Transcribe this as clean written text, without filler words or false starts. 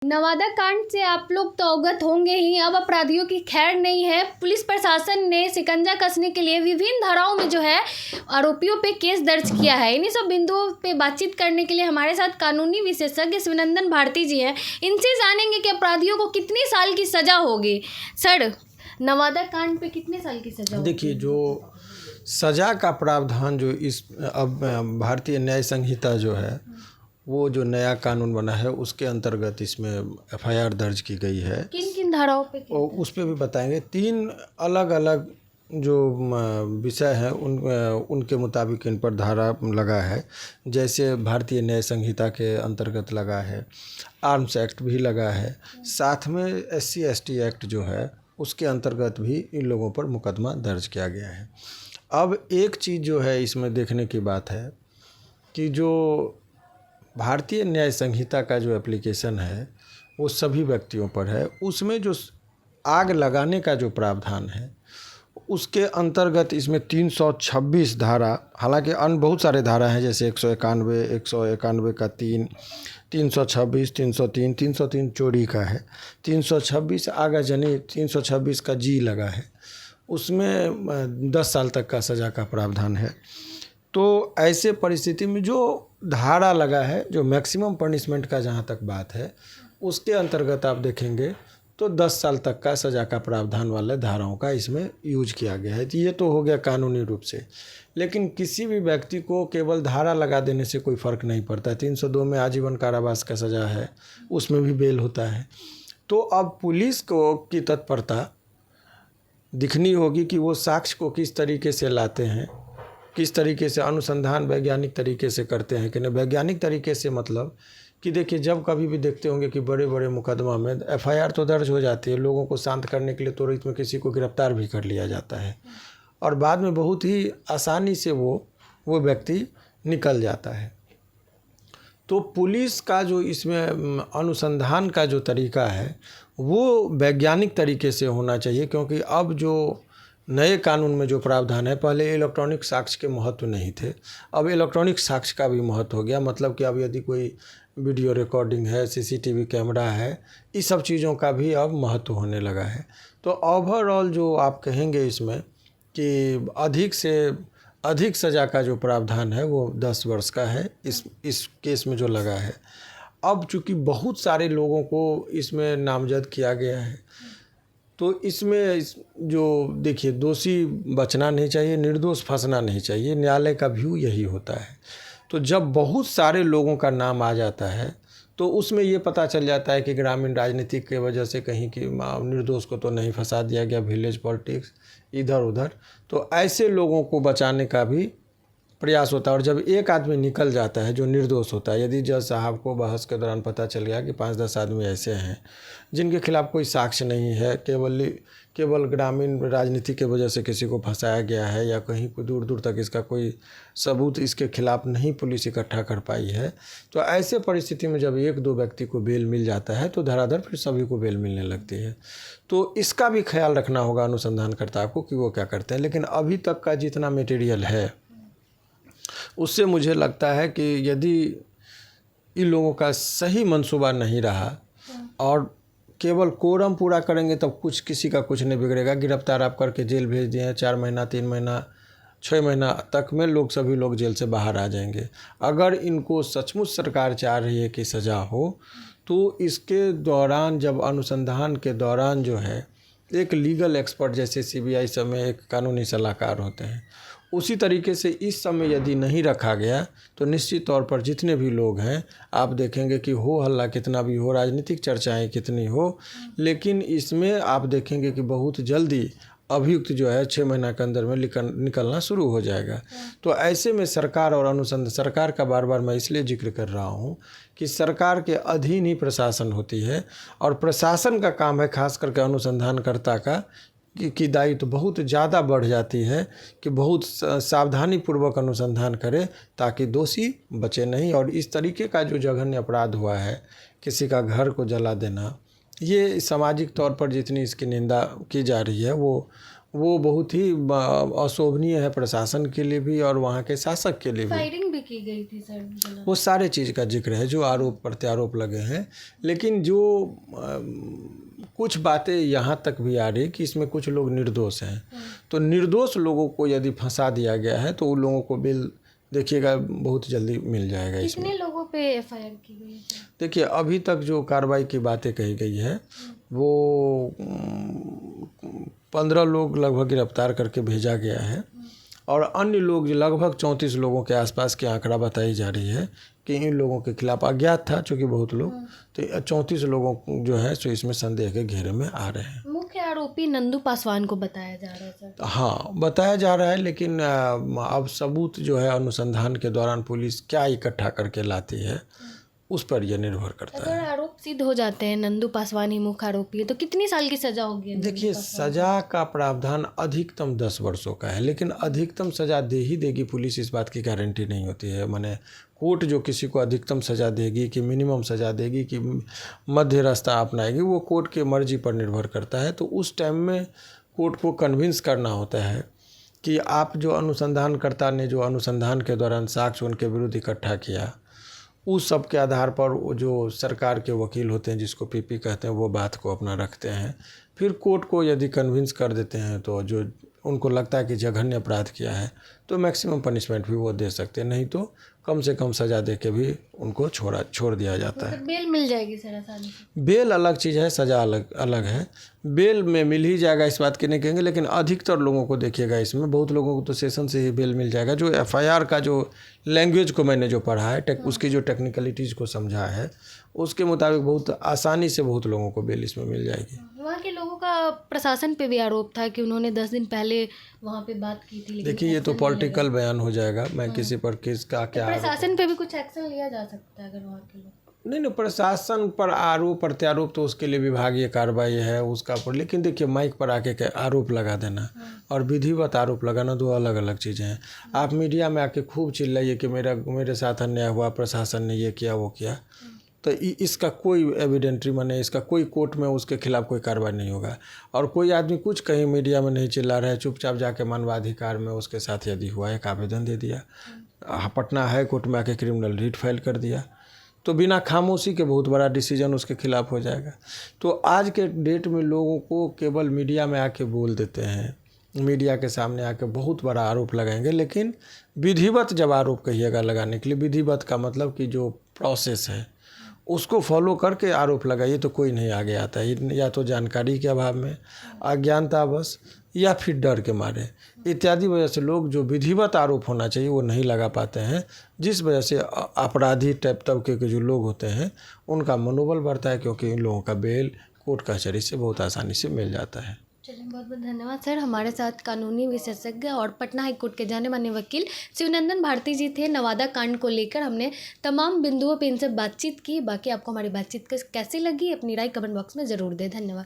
नवादा कांड से आप लोग तो अवगत होंगे ही। अब अपराधियों की खैर नहीं है। पुलिस प्रशासन ने शिकंजा कसने के लिए विभिन्न धाराओं में जो है आरोपियों पे केस दर्ज किया है। इन्हीं सब बिंदुओं पे बातचीत करने के लिए हमारे साथ कानूनी विशेषज्ञ शिवनंदन भारती जी हैं। इनसे जानेंगे कि अपराधियों को कितनी साल की सजा होगी। सर, नवादा कांड पे कितने साल की सजा होगी? देखिए, जो सज़ा का प्रावधान जो इस अब भारतीय न्याय संहिता जो है, वो जो नया कानून बना है उसके अंतर्गत इसमें एफआईआर दर्ज की गई है। किन किन धाराओं पे? और उस पर भी बताएंगे। 3 अलग अलग जो विषय हैं उनके मुताबिक इन पर धारा लगा है। जैसे भारतीय न्याय संहिता के अंतर्गत लगा है, आर्म्स एक्ट भी लगा है, साथ में SC/ST एक्ट जो है उसके अंतर्गत भी इन लोगों पर मुकदमा दर्ज किया गया है। अब एक चीज़ जो है इसमें देखने की बात है कि जो भारतीय न्याय संहिता का जो एप्लीकेशन है वो सभी व्यक्तियों पर है। उसमें जो आग लगाने का जो प्रावधान है उसके अंतर्गत इसमें 326 धारा, हालांकि अन्य बहुत सारे धारा हैं जैसे 191 का 3, 326, 303, 303 चोरी का है, 326 आगजनी, 326 का जी लगा है। उसमें 10 साल तक का सज़ा का प्रावधान है। तो ऐसे परिस्थिति में जो धारा लगा है, जो मैक्सिमम पनिशमेंट का जहाँ तक बात है, उसके अंतर्गत आप देखेंगे तो 10 साल तक का सज़ा का प्रावधान वाले धाराओं का इसमें यूज किया गया है। ये तो हो गया कानूनी रूप से, लेकिन किसी भी व्यक्ति को केवल धारा लगा देने से कोई फ़र्क नहीं पड़ता। 302 में आजीवन कारावास का सज़ा है, उसमें भी बेल होता है। तो अब पुलिस को की तत्परता दिखनी होगी कि वो साक्ष्य को किस तरीके से लाते हैं, किस तरीके से अनुसंधान वैज्ञानिक तरीके से करते हैं कि नहीं। वैज्ञानिक तरीके से मतलब कि देखिए, जब कभी भी देखते होंगे कि बड़े बड़े मुकदमा में एफआईआर तो दर्ज हो जाती है, लोगों को शांत करने के लिए त्वरित में किसी को गिरफ्तार भी कर लिया जाता है और बाद में बहुत ही आसानी से वो व्यक्ति निकल जाता है। तो पुलिस का जो इसमें अनुसंधान का जो तरीका है वो वैज्ञानिक तरीके से होना चाहिए, क्योंकि अब जो नए कानून में जो प्रावधान है, पहले इलेक्ट्रॉनिक साक्ष्य के महत्व नहीं थे, अब इलेक्ट्रॉनिक साक्ष्य का भी महत्व हो गया। मतलब कि अब यदि कोई वीडियो रिकॉर्डिंग है, CCTV कैमरा है, इस सब चीज़ों का भी अब महत्व होने लगा है। तो ओवरऑल जो आप कहेंगे इसमें कि अधिक से अधिक सज़ा का जो प्रावधान है वो 10 वर्ष का है इस केस में जो लगा है। अब चूँकि बहुत सारे लोगों को इसमें नामजद किया गया है, तो इसमें जो देखिए, दोषी बचना नहीं चाहिए, निर्दोष फंसना नहीं चाहिए। न्यायालय का व्यू यही होता है। तो जब बहुत सारे लोगों का नाम आ जाता है तो उसमें ये पता चल जाता है कि ग्रामीण राजनीति के वजह से कहीं कि निर्दोष को तो नहीं फंसा दिया गया, विलेज पॉलिटिक्स इधर उधर, तो ऐसे लोगों को बचाने का भी प्रयास होता है। और जब एक आदमी निकल जाता है जो निर्दोष होता है, यदि जज साहब को बहस के दौरान पता चल गया कि 5-10 आदमी ऐसे हैं जिनके खिलाफ कोई साक्ष्य नहीं है, केवल ग्रामीण राजनीति के वजह से किसी को फंसाया गया है या कहीं दूर दूर तक इसका कोई सबूत इसके खिलाफ नहीं पुलिस इकट्ठा कर पाई है, तो ऐसे परिस्थिति में जब 1-2 व्यक्ति को बेल मिल जाता है तो धड़ाधड़ फिर सभी को बेल मिलने लगती है। तो इसका भी ख्याल रखना होगा अनुसंधानकर्ता को कि वो क्या करते हैं। लेकिन अभी तक का जितना मटेरियल है उससे मुझे लगता है कि यदि इन लोगों का सही मंसूबा नहीं रहा और केवल कोरम पूरा करेंगे तब कुछ किसी का कुछ नहीं बिगड़ेगा। गिरफ्तार आप करके जेल भेज दिए, 4 महीना 3 महीना 6 महीना तक में सभी लोग जेल से बाहर आ जाएंगे। अगर इनको सचमुच सरकार चाह रही है कि सज़ा हो, तो इसके दौरान जब अनुसंधान के दौरान जो है एक लीगल एक्सपर्ट जैसे CBI सब में एक कानूनी सलाहकार होते हैं, उसी तरीके से इस समय यदि नहीं रखा गया तो निश्चित तौर पर जितने भी लोग हैं आप देखेंगे कि हो हल्ला कितना भी हो, राजनीतिक चर्चाएं कितनी हो, लेकिन इसमें आप देखेंगे कि बहुत जल्दी अभियुक्त जो है 6 महीना के अंदर में निकलना शुरू हो जाएगा। तो ऐसे में सरकार और अनुसंधान, सरकार का बार बार मैं इसलिए जिक्र कर रहा हूँ कि सरकार के अधीन ही प्रशासन होती है और प्रशासन का काम है, खास करके अनुसंधानकर्ता का की दायित्व बहुत ज़्यादा बढ़ जाती है कि बहुत सावधानी पूर्वक अनुसंधान करे ताकि दोषी बचे नहीं। और इस तरीके का जो जघन्य अपराध हुआ है, किसी का घर को जला देना, ये सामाजिक तौर पर जितनी इसकी निंदा की जा रही है वो वो बहुत ही अशोभनीय है प्रशासन के लिए भी और वहाँ के शासक के लिए भी। फायरिंग भी की गई थी सर। वो सारे चीज़ का जिक्र है जो आरोप प्रत्यारोप लगे हैं, लेकिन जो कुछ बातें यहाँ तक भी आ रही कि इसमें कुछ लोग निर्दोष हैं। तो निर्दोष लोगों को यदि फंसा दिया गया है तो उन लोगों को बिल देखिएगा बहुत जल्दी मिल जाएगा। इसमें कितने लोगों पे एफआईआर की गई है? देखिए अभी तक जो कार्रवाई की बातें कही गई है वो 15 लोग लगभग गिरफ्तार करके भेजा गया है और अन्य लोग जो लगभग 34 लोगों के आसपास की आंकड़ा बताई जा रही है कि इन लोगों के खिलाफ अज्ञात था चूँकि बहुत लोग, तो 34 लोगों जो है सो इसमें संदेह के घेरे में आ रहे हैं। मुख्य आरोपी नंदू पासवान को बताया जा रहा है सर। हाँ बताया जा रहा है, लेकिन अब सबूत जो है अनुसंधान के दौरान पुलिस क्या इकट्ठा करके लाती है उस पर यह निर्भर करता है। अगर आरोप सिद्ध हो जाते हैं नंदू पासवान ही मुख्य आरोपी है तो कितनी साल की सजा होगी? देखिए सजा का प्रावधान अधिकतम 10 वर्षों का है, लेकिन अधिकतम सजा दे ही देगी पुलिस, इस बात की गारंटी नहीं होती है। माने कोर्ट जो किसी को अधिकतम सजा देगी कि मिनिमम सजा देगी कि मध्य रास्ता अपनाएगी वो कोर्ट के मर्जी पर निर्भर करता है। तो उस टाइम में कोर्ट को कन्विंस करना होता है कि आप जो अनुसंधानकर्ता ने जो अनुसंधान के दौरान साक्ष्य उनके विरुद्ध इकट्ठा किया उस सब के आधार पर जो सरकार के वकील होते हैं जिसको पीपी कहते हैं वो बात को अपना रखते हैं। फिर कोर्ट को यदि कन्विंस कर देते हैं तो जो उनको लगता है कि जघन्य अपराध किया है तो मैक्सिमम पनिशमेंट भी वो दे सकते हैं, नहीं तो कम से कम सज़ा दे के भी उनको छोड़ दिया जाता है। बेल मिल जाएगी सर आसानी से? बेल अलग चीज़ है, सज़ा अलग है। बेल में मिल ही जाएगा इस बात की नहीं कहेंगे, लेकिन अधिकतर लोगों को देखिएगा इसमें बहुत लोगों को तो सेशन से ही बेल मिल जाएगा। जो एफआईआर का जो लैंग्वेज को मैंने जो पढ़ा है उसकी जो टेक्निकलिटीज़ को समझा है उसके मुताबिक बहुत आसानी से बहुत लोगों को बेल इसमें मिल जाएगी। वहाँ के लोगों का प्रशासन पे भी आरोप था कि उन्होंने 10 दिन पहले वहाँ पे बात की थी। देखिए ये तो पॉलिटिकल बयान हो जाएगा, मैं किसी पर किस का क्या प्रशासन पे भी कुछ एक्शन लिया जा सकता है अगर वहाँ के लोग? नहीं, प्रशासन पर आरोप प्रत्यारोप तो उसके लिए विभागीय कार्रवाई है उसका पर, लेकिन देखिए माइक पर आके आरोप लगा देना और विधिवत आरोप लगाना दो अलग अलग चीज़ें हैं। आप मीडिया में आके खूब चिल्लाइए कि मेरे साथ अन्याय हुआ, प्रशासन ने ये किया वो किया, तो इसका कोई एविडेंट्री माने इसका कोई कोर्ट में उसके खिलाफ कोई कार्रवाई नहीं होगा। और कोई आदमी कुछ कहीं मीडिया में नहीं चिल्ला रहा है, चुपचाप जाके मानवाधिकार में उसके साथ यदि हुआ एक आवेदन दे दिया, पटना हाई कोर्ट में आके क्रिमिनल रिट फाइल कर दिया, तो बिना खामोशी के बहुत बड़ा डिसीजन उसके खिलाफ हो जाएगा। तो आज के डेट में लोगों को केवल मीडिया में आके बोल देते हैं, मीडिया के सामने आके बहुत बड़ा आरोप लगाएंगे, लेकिन विधिवत जब आरोप कहिएगा लगाने के लिए, विधिवत का मतलब कि जो प्रोसेस है उसको फॉलो करके आरोप लगाइए तो कोई नहीं आगे आता है, या तो जानकारी के अभाव में, अज्ञानतावश, या फिर डर के मारे इत्यादि वजह से लोग जो विधिवत आरोप होना चाहिए वो नहीं लगा पाते हैं, जिस वजह से अपराधी टाइप तबके के जो लोग होते हैं उनका मनोबल बढ़ता है, क्योंकि इन लोगों का बेल कोर्ट कचहरी से बहुत आसानी से मिल जाता है। चलिए बहुत बहुत धन्यवाद सर। हमारे साथ कानूनी विशेषज्ञ और पटना हाईकोर्ट के जाने माने वकील शिवनंदन भारती जी थे। नवादा कांड को लेकर हमने तमाम बिंदुओं पर इनसे बातचीत की। बाकी आपको हमारी बातचीत कैसी लगी अपनी राय कमेंट बॉक्स में ज़रूर दें। धन्यवाद।